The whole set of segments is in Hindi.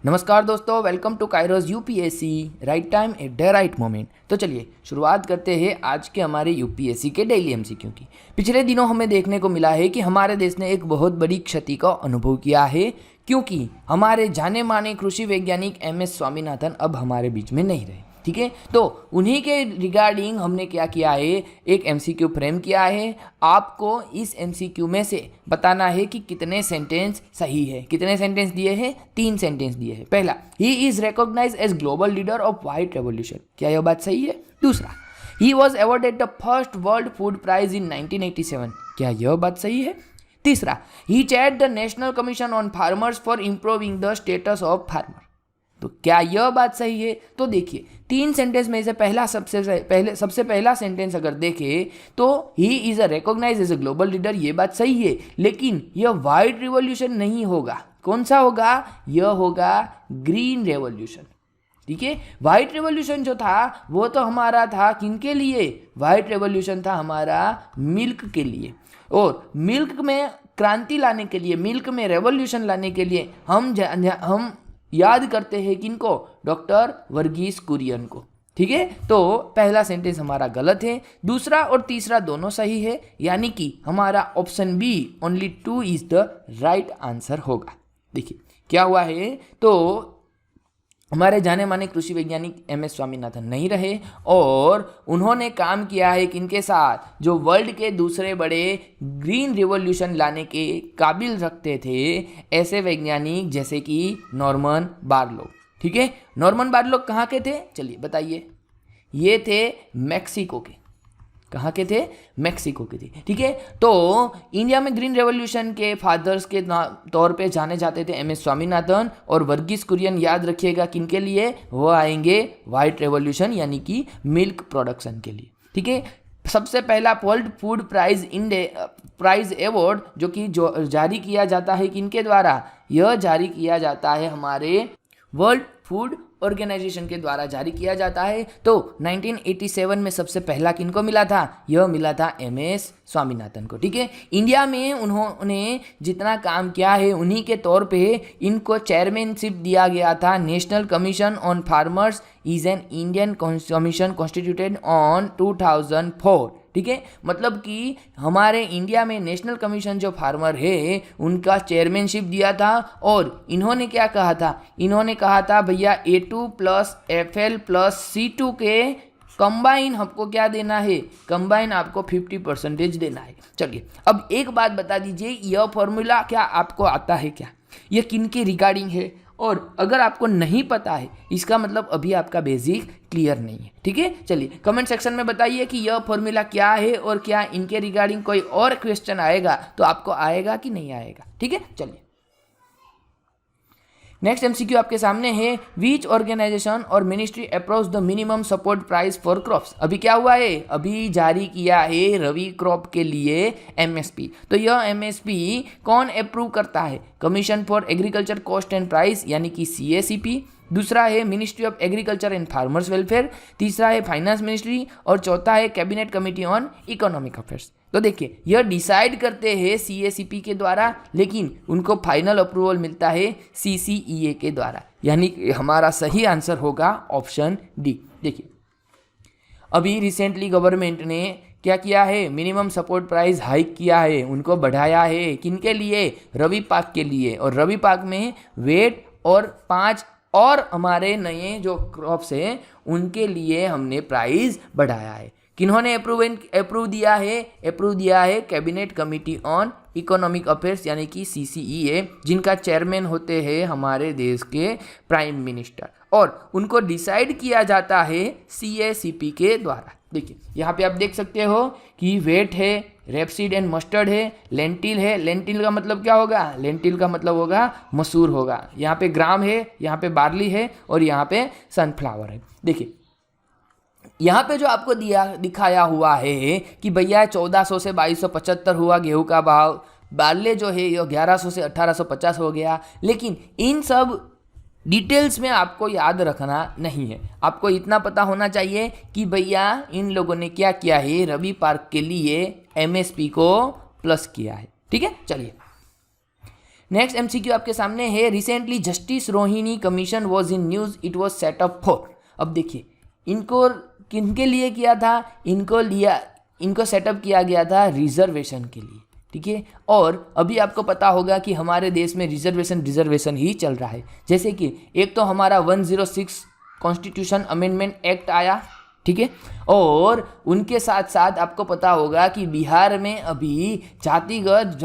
नमस्कार दोस्तों, welcome to Kairos UPSC right time at the right moment. तो चलिए शुरुआत करते हैं आज के हमारे यूपीएससी के डेली एमसीक्यू की। पिछले दिनों हमें देखने को मिला है कि हमारे देश ने एक बहुत बड़ी क्षति का अनुभव किया है, क्योंकि हमारे जाने माने कृषि वैज्ञानिक एमएस स्वामीनाथन अब हमारे बीच में नहीं रहे। ठीक है, तो उन्हीं के रिगार्डिंग हमने क्या किया है, एक एमसीक्यू फ्रेम किया है। आपको इस एमसीक्यू में से बताना है कि कितने सेंटेंस सही है। कितने सेंटेंस दिए हैं? 3 सेंटेंस दिए हैं। पहला, he is recognised as global leader of white revolution. क्या यह बात सही है? दूसरा, he was awarded the first world food prize in 1987। क्या यह बात सही है? तीसरा, he chaired the national commission on farmers for improving the status of farmer. तो क्या यह बात सही है? तो देखिए, 3 सेंटेंस में से सबसे पहला सेंटेंस अगर देखें तो he is a recognise as a global leader, ये बात सही है, लेकिन यह व्हाइट रिवॉल्यूशन नहीं होगा। कौन सा होगा? यह होगा ग्रीन रेवोल्यूशन। ठीक है, व्हाइट रेवोल्यूशन जो था वो तो हमारा था किनके लिए? व्हाइट रेवोल्यूशन था हमारा मिल्क के लिए, और मिल्क में क्रांति लाने के लिए, मिल्क में रेवोल्यूशन लाने के लिए हम याद करते हैं किनको? डॉक्टर वर्गीस कुरियन को। ठीक है, तो पहला सेंटेंस हमारा गलत है, दूसरा और तीसरा दोनों सही है, यानी कि हमारा option B only 2 is the right answer होगा। देखिए क्या हुआ है, तो हमारे जाने माने कृषि वैज्ञानिक एमएस स्वामीनाथन नहीं रहे, और उन्होंने काम किया है किनके साथ? जो वर्ल्ड के दूसरे बड़े ग्रीन रिवॉल्यूशन लाने के काबिल रखते थे, ऐसे वैज्ञानिक जैसे कि नॉर्मन बारलोग। ठीक है, नॉर्मन बारलोग कहाँ के थे? चलिए बताइए। ये थे मैक्सिको के। कहाँ के थे? मैक्सिको के थे। ठीक है, तो इंडिया में ग्रीन रेवोल्यूशन के फादर्स के तौर पे जाने जाते थे एमएस स्वामीनाथन और वर्गीस कुरियन। याद रखिएगा किनके लिए? वो आएंगे व्हाइट रेवोल्यूशन यानी कि मिल्क प्रोडक्शन के लिए। ठीक है, सबसे पहला वर्ल्ड फूड प्राइज अवार्ड जो जारी किया जाता है किनके द्वारा? यह जारी किया जाता है हमारे वर्ल्ड फूड ऑर्गेनाइजेशन के द्वारा जारी किया जाता है। तो 1987 में सबसे पहला किनको मिला था? यह मिला था एमएस स्वामीनाथन को। ठीक है, इंडिया में उन्होंने जितना काम किया है उन्हीं के तौर पे इनको चेयरमैनशिप दिया गया था। National commission on farmers is an Indian commission constituted on 2004। ठीक है, मतलब कि हमारे इंडिया में नेशनल कमीशन जो फार्मर है उनका चेयरमैनशिप दिया था, और इन्होंने क्या कहा था? इन्होंने कहा था भैया A2 plus FL plus C2 के कंबाइन हमको क्या देना है? कंबाइन आपको 50% देना है। चलिए अब एक बात बता दीजिए, यह फॉर्मूला क्या आपको आता है क्या? यह किन के रिगार्डिंग है? और अगर आपको नहीं पता है इसका मतलब अभी आपका बेसिक क्लियर नहीं है। ठीक है, चलिए कमेंट सेक्शन में बताइए कि यह फॉर्मूला क्या है, और क्या इनके रिगार्डिंग कोई और क्वेश्चन आएगा तो आपको आएगा कि नहीं आएगा। ठीक है, चलिए नेक्स्ट एमसीक्यू आपके सामने है। विच ऑर्गेनाइजेशन और ministry approach the minimum support price for crops. अभी क्या हुआ है? अभी जारी किया है रवि क्रॉप के लिए एमएसपी। तो यह एमएसपी कौन अप्रूव करता है? Commission for agriculture cost and price यानी कि CACP। दूसरा है ministry of agriculture and farmers welfare. तीसरा है फाइनेंस मिनिस्ट्री, और चौथा है cabinet committee on economic affairs. तो देखिए यह डिसाइड करते हैं CACP के द्वारा, लेकिन उनको फाइनल अप्रूवल मिलता है CCEA के द्वारा, यानी कि हमारा सही आंसर होगा ऑप्शन डी। देखिए अभी रिसेंटली गवर्नमेंट ने क्या किया है? मिनिमम सपोर्ट प्राइस हाइक किया है, उनको बढ़ाया है। किनके लिए? रबी पाक के लिए, और रबी पाक में वेट और 5 और हमारे नए जो क्रॉप्स हैं उनके लिए हमने प्राइस बढ़ाया है। किन्होंने अप्रूव दिया है? अप्रूव दिया है cabinet committee on economic affairs यानी कि CCEA, जिनका चेयरमैन होते हैं हमारे देश के प्राइम मिनिस्टर, और उनको डिसाइड किया जाता है CACP के द्वारा। देखिए यहाँ पे आप देख सकते हो कि वेट है, रेपसीड एंड मस्टर्ड है, लेंटिल है। लेंटिल का मतलब क्या होगा? लेंटिल का मतलब होगा मसूर होगा। यहाँ पे ग्राम है, यहाँ पे बार्ली है, और यहाँ पे सनफ्लावर है। देखिए यहाँ पे जो आपको दिखाया हुआ है कि भैया 1400 से 2275 हुआ गेहूं का भाव, बार्ले जो है ये 1100 से 1850 हो गया, लेकिन इन सब डिटेल्स में आपको याद रखना नहीं है। आपको इतना पता होना चाहिए कि भैया इन लोगों ने क्या किया है, रबी पार्क के लिए MSP को प्लस किया है। ठीक है, चलिए नेक्स्ट एमसीक्यू आपके सामने है, recently justice Rohini commission was in news, it was set up for. अब देखिए इनको किनके लिए किया था, इनको सेटअप किया गया था रिजर्वेशन के लिए, ठीक है। और अभी आपको पता होगा कि हमारे देश में रिजर्वेशन ही चल रहा है। जैसे कि एक तो हमारा 106 कॉन्स्टिट्यूशन अमेंडमेंट एक्ट आया, ठीक है, और उनके साथ साथ आपको पता होगा कि बिहार में अभी जातिगत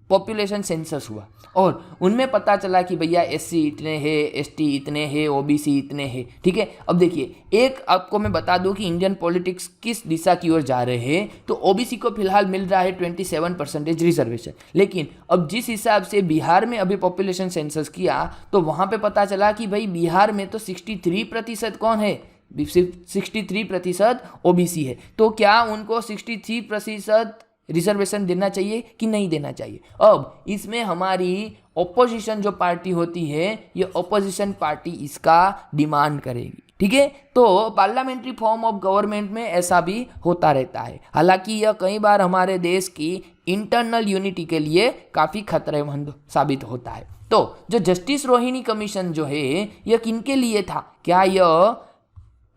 पॉपुलेशन सेंसस हुआ और उनमें पता चला कि भैया एससी इतने हैं, एसटी इतने हैं, ओबीसी इतने हैं, ठीक है। अब देखिए एक आपको मैं बता दूं कि इंडियन पॉलिटिक्स किस दिशा की ओर जा रहे हैं। तो ओबीसी को फिलहाल मिल रहा है 27% रिजर्वेशन, लेकिन अब जिस हिसाब से बिहार में अभी पॉपुलेशन सेंसस किया तो वहाँ पे पता चला कि भाई बिहार में तो 63% कौन है, सिर्फ 63% ओबीसी है। तो क्या उनको 63% रिजर्वेशन देना चाहिए कि नहीं देना चाहिए? अब इसमें हमारी ऑपोजिशन जो पार्टी होती है, ये ऑपोजिशन पार्टी इसका डिमांड करेगी, ठीक है। तो पार्लियामेंट्री फॉर्म ऑफ गवर्नमेंट में ऐसा भी होता रहता है। हालांकि यह कई बार हमारे देश की इंटरनल यूनिटी के लिए काफ़ी खतरेमंद साबित होता है। तो जो जस्टिस रोहिणी कमीशन जो है यह किनके लिए था? क्या यह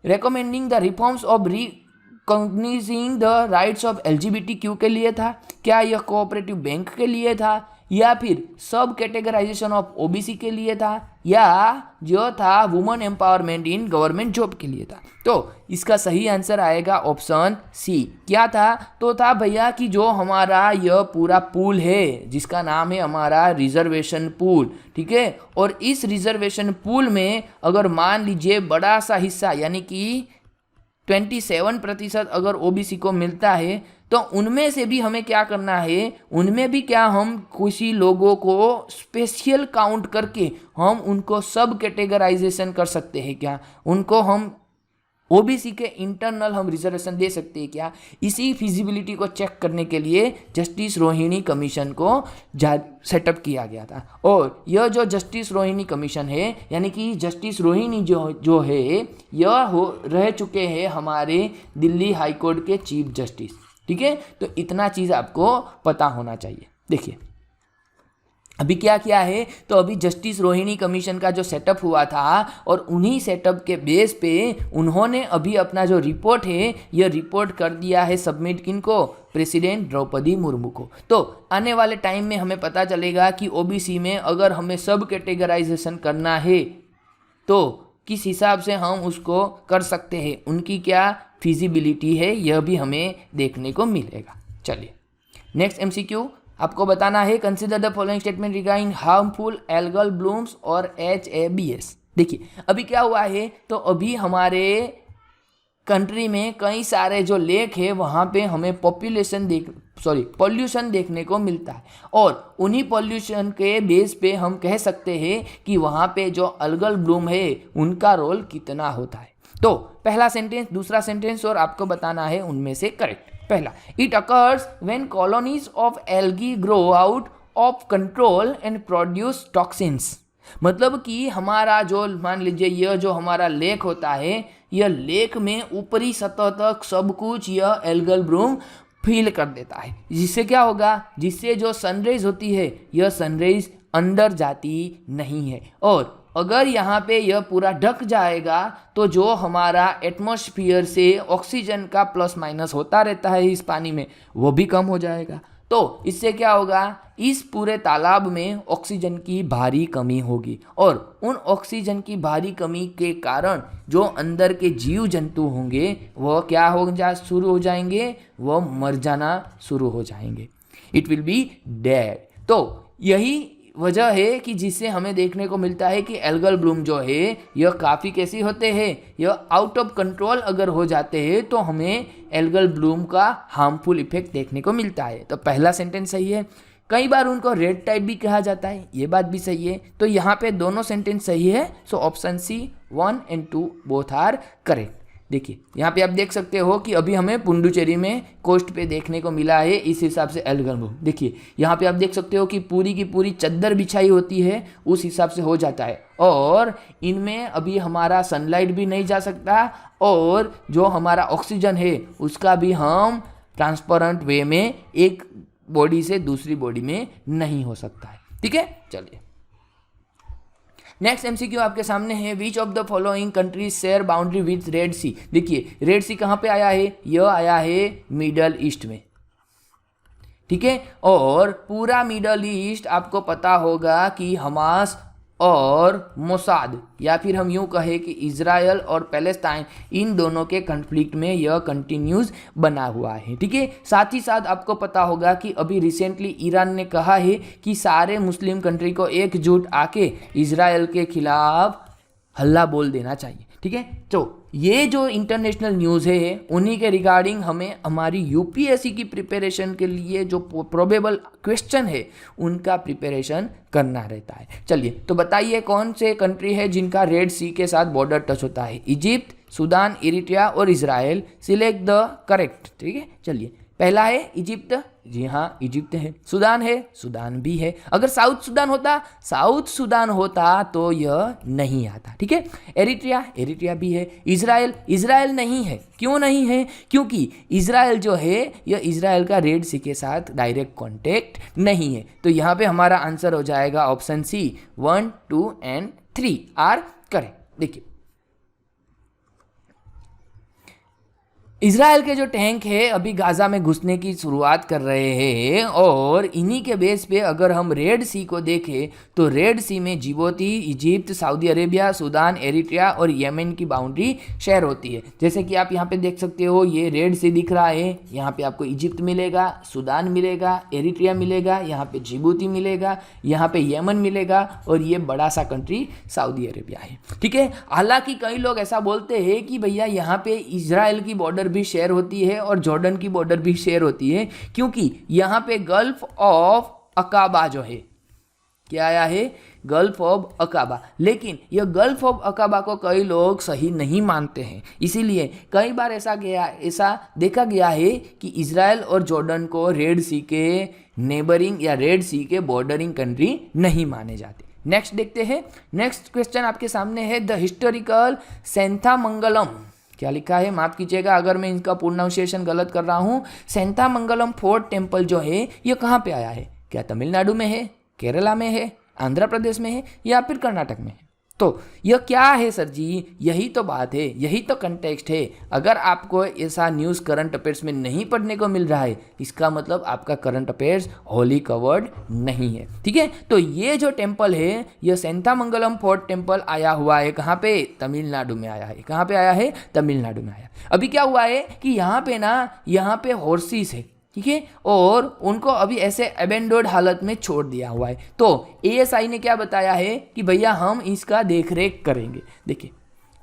recommending the reforms of recognizing the rights of LGBTQ के लिए था? क्या यह कोऑपरेटिव बैंक के लिए था, या फिर सब कैटेगराइजेशन ऑफ ओबीसी के लिए था, या जो था women empowerment in government job के लिए था? तो इसका सही आंसर आएगा ऑप्शन सी। क्या था? तो था भैया कि जो हमारा यह पूरा पूल है जिसका नाम है हमारा रिजर्वेशन पूल, ठीक है। और इस रिजर्वेशन पूल में अगर मान लीजिए बड़ा सा हिस्सा यानी कि 27% अगर ओबीसी को मिलता है तो उनमें से भी हमें क्या करना है, उनमें भी क्या हम कुछ लोगों को स्पेशल काउंट करके हम उनको सब कैटेगराइजेशन कर सकते हैं क्या? उनको हम ओबीसी के इंटरनल हम रिजर्वेशन दे सकते हैं क्या? इसी फिजिबिलिटी को चेक करने के लिए जस्टिस रोहिणी कमीशन को सेटअप किया गया था। और यह जो जस्टिस रोहिणी कमीशन है यानी कि जस्टिस रोहिणी जो है यह रह चुके हैं हमारे दिल्ली हाई कोर्ट के चीफ जस्टिस, ठीक है। तो इतना चीज़ आपको पता होना चाहिए। देखिए अभी क्या किया है, तो अभी जस्टिस रोहिणी कमीशन का जो सेटअप हुआ था और उन्हीं सेटअप के बेस पे उन्होंने अभी अपना जो रिपोर्ट है यह रिपोर्ट कर दिया है सबमिट किनको? प्रेसिडेंट द्रौपदी मुर्मू को। तो आने वाले टाइम में हमें पता चलेगा कि ओबीसी में अगर हमें सब कैटेगराइजेशन करना है तो किस हिसाब से हम उसको कर सकते हैं, उनकी क्या फिजिबिलिटी है यह भी हमें देखने को मिलेगा। चलिए नेक्स्ट एमसीक्यू आपको बताना है, consider the following statement regarding harmful algal blooms और HABs। देखिए अभी क्या हुआ है, तो अभी हमारे कंट्री में कई सारे जो लेक है वहाँ पे हमें पॉल्यूशन देखने को मिलता है और उन्हीं पॉल्यूशन के बेस पे हम कह सकते हैं कि वहाँ पे जो अल्गल ब्लूम है उनका रोल कितना होता है। तो पहला सेंटेंस, दूसरा सेंटेंस और आपको बताना है उनमें से करेक्ट। पहला, it occurs when colonies of algae grow out of control and produce toxins. मतलब कि हमारा जो मान लीजिए यह जो हमारा लेक होता है, यह लेक में ऊपरी सतह तक सब कुछ यह एल्गल ब्लूम फील कर देता है, जिससे क्या होगा, जिससे जो सनराइज होती है यह सनराइज अंदर जाती नहीं है। और अगर यहाँ पे यह पूरा ढक जाएगा तो जो हमारा एटमॉस्फेयर से ऑक्सीजन का प्लस माइनस होता रहता है इस पानी में वो भी कम हो जाएगा। तो इससे क्या होगा, इस पूरे तालाब में ऑक्सीजन की भारी कमी होगी और उन ऑक्सीजन की भारी कमी के कारण जो अंदर के जीव जंतु होंगे वह क्या शुरू हो जाएंगे, वह मर जाना शुरू हो जाएंगे। It will be dead. तो यही वजह है कि जिससे हमें देखने को मिलता है कि एल्गल ब्लूम जो है यह काफ़ी कैसी होते हैं, यह आउट ऑफ कंट्रोल अगर हो जाते हैं तो हमें एल्गल ब्लूम का हार्मफुल इफेक्ट देखने को मिलता है। तो पहला सेंटेंस सही है। कई बार उनको रेड टाइप भी कहा जाता है, ये बात भी सही है। तो यहाँ पे दोनों सेंटेंस सही है। So option C 1 and 2 both are correct. देखिए यहाँ पे आप देख सकते हो कि अभी हमें पुडुचेरी में कोस्ट पे देखने को मिला है इस हिसाब से एल्गल ब्लूम। देखिए यहाँ पे आप देख सकते हो कि पूरी की पूरी चद्दर बिछाई होती है, उस हिसाब से हो जाता है। और इनमें अभी हमारा सनलाइट भी नहीं जा सकता और जो हमारा ऑक्सीजन है उसका भी हम ट्रांसपेरेंट वे में एक बॉडी से दूसरी बॉडी में नहीं हो सकता है। ठीक है, चलिए नेक्स्ट एमसीक्यू आपके सामने है, which of the following countries share boundary with red sea. देखिए रेड सी कहाँ पे आया है, यह आया है मिडल ईस्ट में, ठीक है। और पूरा मिडल ईस्ट आपको पता होगा कि हमास और मोसाद, या फिर हम यूं कहें कि इजराइल और पैलेस्टाइन, इन दोनों के कन्फ्लिक्ट में यह कंटिन्यूज बना हुआ है, ठीक है। साथ ही साथ आपको पता होगा कि अभी रिसेंटली ईरान ने कहा है कि सारे मुस्लिम कंट्री को एकजुट आके इजराइल के खिलाफ हल्ला बोल देना चाहिए, ठीक है। तो ये जो इंटरनेशनल न्यूज़ है उन्हीं के रिगार्डिंग हमें हमारी यूपीएससी की प्रिपरेशन के लिए जो प्रोबेबल क्वेश्चन है उनका प्रिपरेशन करना रहता है। चलिए तो बताइए कौन से कंट्री है जिनका रेड सी के साथ बॉर्डर टच होता है। इजिप्ट, सूडान, इरिट्रिया और इजराइल। सिलेक्ट द करेक्ट, ठीक है। चलिए पहला है इजिप्ट, जी हाँ इजिप्ट है। सूडान है, सूडान भी है। अगर साउथ सूडान होता तो यह नहीं आता, ठीक है। एरिट्रिया, एरिट्रिया भी है। इजराइल, इजराइल नहीं है। क्यों नहीं है? क्योंकि इजराइल जो है यह इजराइल का रेड सी के साथ डायरेक्ट कॉन्टेक्ट नहीं है। तो यहाँ पे हमारा आंसर हो जाएगा option C, 1, 2 and 3 are correct. देखिए इजराइल के जो टैंक है अभी गाज़ा में घुसने की शुरुआत कर रहे हैं, और इन्हीं के बेस पे अगर हम रेड सी को देखें तो रेड सी में Djibouti, Egypt, Saudi Arabia, Sudan, Eritrea और येमेन की बाउंड्री शेयर होती है। जैसे कि आप यहाँ पे देख सकते हो, ये रेड सी दिख रहा है, यहाँ पे आपको इजिप्ट मिलेगा, सूडान मिलेगा, एरिट्रिया मिलेगा, यहाँ पे जिबूती मिलेगा, यहाँ पे येमन मिलेगा, और ये बड़ा सा कंट्री सऊदी अरेबिया है, ठीक है। हालांकि कई लोग ऐसा बोलते हैं कि भैया यहाँ पे इजराइल की बॉर्डर भी शेयर होती है और जॉर्डन की बॉर्डर भी शेयर होती है, क्योंकि यहां पे गल्फ ऑफ अकाबा जो है, क्या आया है, गल्फ ऑफ अकाबा। लेकिन यह गल्फ ऑफ अकाबा को कई लोग सही नहीं मानते हैं, इसीलिए कई बार ऐसा देखा गया है कि इजराइल और जॉर्डन को रेड सी के नेबरिंग या रेड सी के बॉर्डरिंग कंट्री नहीं माने जाते। नेक्स्ट देखते हैं। नेक्स्ट क्वेश्चन आपके सामने है, द हिस्टोरिकल सेंथामंगलम, क्या लिखा है, माफ कीजिएगा अगर मैं इनका प्रोनाउंसिएशन गलत कर रहा हूँ। सेंथामंगलम फोर्ट टेम्पल जो है ये कहाँ पे आया है? क्या तमिलनाडु में है, केरला में है, आंध्र प्रदेश में है, या फिर कर्नाटक में है? तो यह क्या है सर जी? यही तो बात है, यही तो कंटेक्स्ट है। अगर आपको ऐसा न्यूज़ करंट अफेयर्स में नहीं पढ़ने को मिल रहा है, इसका मतलब आपका करंट अफेयर्स होली कवर्ड नहीं है, ठीक है। तो ये जो टेम्पल है, यह सेंथामंगलम फोर्ट टेम्पल आया हुआ है कहाँ पे? तमिलनाडु में आया है। कहाँ पे आया है? तमिलनाडु में आया। अभी क्या हुआ है कि यहाँ पे हॉर्सेस है, ठीक है, और उनको अभी ऐसे अबेंडोर्ड हालत में छोड़ दिया हुआ है। तो एएसआई ने क्या बताया है कि भैया हम इसका देखरेख करेंगे। देखिए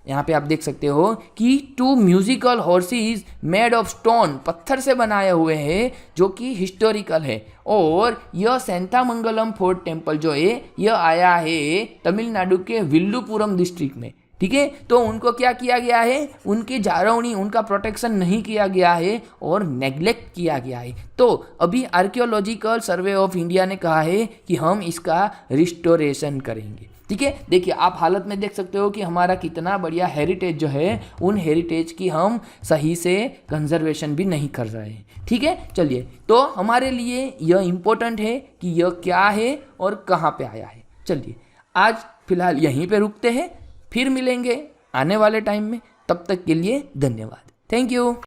यहाँ पे आप देख सकते हो कि 2 musical horses made of stone, पत्थर से बनाए हुए हैं, जो कि हिस्टोरिकल है। और यह सेंथामंगलम फोर्ट टेम्पल जो है यह आया है तमिलनाडु के विल्लुपुरम डिस्ट्रिक्ट में, ठीक है। तो उनको क्या किया गया है? उनकी जारवनी, उनका प्रोटेक्शन नहीं किया गया है और नेग्लेक्ट किया गया है। तो अभी आर्कियोलॉजिकल सर्वे ऑफ इंडिया ने कहा है कि हम इसका रिस्टोरेशन करेंगे, ठीक है। देखिए आप हालत में देख सकते हो कि हमारा कितना बढ़िया हेरिटेज जो है, उन हेरिटेज की हम सही से कंजर्वेशन भी नहीं कर रहे हैं, ठीक है। चलिए तो हमारे लिए यह इम्पोर्टेंट है कि यह क्या है और कहाँ पे आया है। चलिए आज फिलहाल यहीं पे रुकते हैं, फिर मिलेंगे आने वाले टाइम में। तब तक के लिए धन्यवाद, थैंक यू।